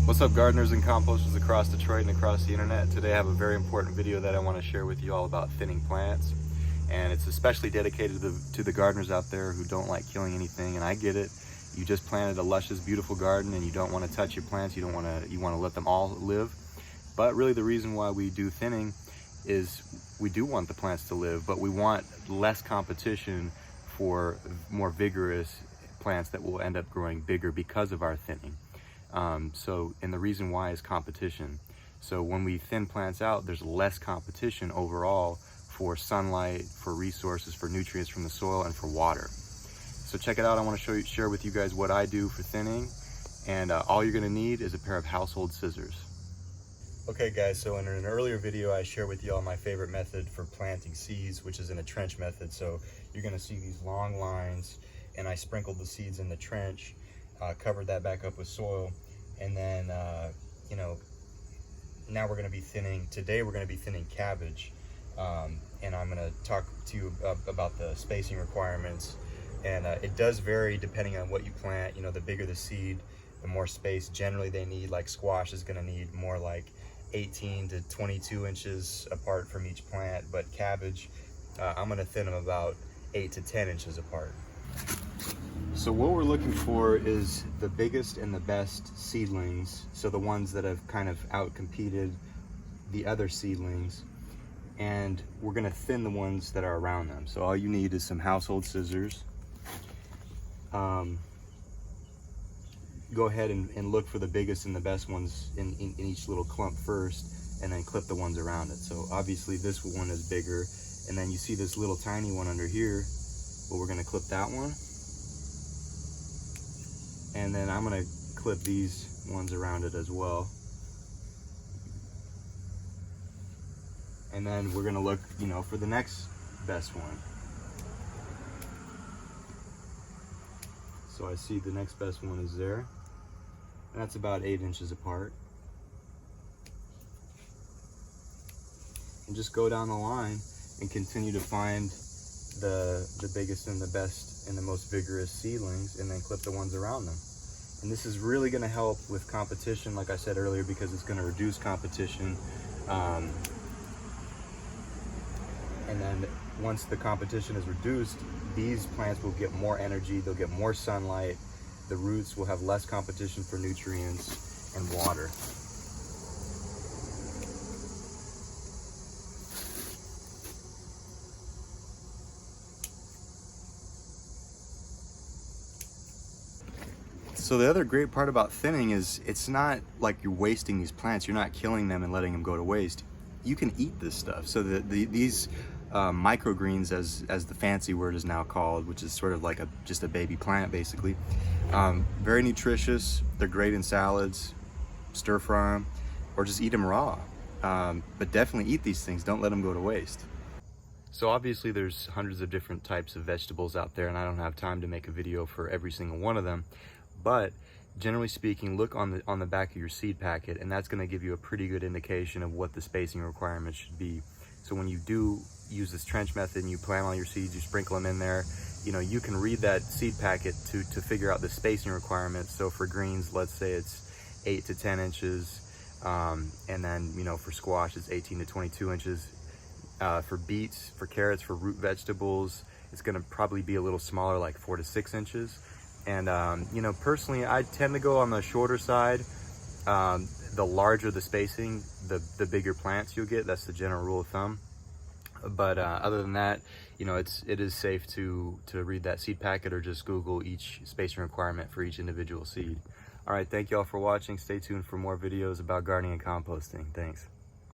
What's up, gardeners and composters across Detroit and across the internet? Today I have a very important video that I want to share with you all about thinning plants, and it's especially dedicated to the gardeners out there who don't like killing anything. And I get it. You just planted a luscious, beautiful garden and you don't want to touch your plants. You want to let them all live. But really the reason why we do thinning is we do want the plants to live, but we want less competition for more vigorous plants that will end up growing bigger because of our thinning. And the reason why is competition. So when we thin plants out, there's less competition overall for sunlight, for resources, for nutrients from the soil, and for water. So check it out. I want to share with you guys what I do for thinning, and all you're going to need is a pair of household scissors. Okay guys, so in an earlier video I shared with you all my favorite method for planting seeds, which is in a trench method. So you're going to see these long lines, and I sprinkled the seeds in the trench, covered that back up with soil, and then now we're going to be thinning. Today we're going to be thinning cabbage, and I'm going to talk to you about the spacing requirements. And it does vary depending on what you plant. The bigger the seed, the more space generally they need. Like squash is going to need more like 18 to 22 inches apart from each plant, but cabbage, I'm going to thin them about 8 to 10 inches apart. So what we're looking for is the biggest and the best seedlings, so the ones that have kind of outcompeted the other seedlings, and we're going to thin the ones that are around them. So all you need is some household scissors. Go ahead and look for the biggest and the best ones in each little clump first, and then clip the ones around it. So obviously this one is bigger, and then you see this little tiny one under here. Well, we're going to clip that one. And then I'm going to clip these ones around it as well. And then we're going to look, for the next best one. So I see the next best one is there. And that's about 8 inches apart. And just go down the line and continue to find the biggest and the best and the most vigorous seedlings, and then clip the ones around them. And this is really going to help with competition, like I said earlier, because it's going to reduce competition. And then once the competition is reduced, these plants will get more energy, they'll get more sunlight, the roots will have less competition for nutrients and water. So the other great part about thinning is it's not like you're wasting these plants. You're not killing them and letting them go to waste. You can eat this stuff. So these microgreens, as the fancy word is now called, which is sort of like just a baby plant basically, very nutritious. They're great in salads, stir fry them, or just eat them raw. But definitely eat these things. Don't let them go to waste. So obviously there's hundreds of different types of vegetables out there, and I don't have time to make a video for every single one of them. But generally speaking, look on the back of your seed packet, and that's going to give you a pretty good indication of what the spacing requirements should be. So when you do use this trench method and you plant all your seeds, you sprinkle them in there, you can read that seed packet to figure out the spacing requirements. So for greens, let's say it's 8 to 10 inches, and then for squash it's 18 to 22 inches. For beets, for carrots, for root vegetables, it's going to probably be a little smaller, like 4 to 6 inches. And personally, I tend to go on the shorter side. The larger the spacing, the bigger plants you'll get. That's the general rule of thumb. But other than that, it is safe to read that seed packet, or just Google each spacing requirement for each individual seed. All right, thank you all for watching. Stay tuned for more videos about gardening and composting. Thanks.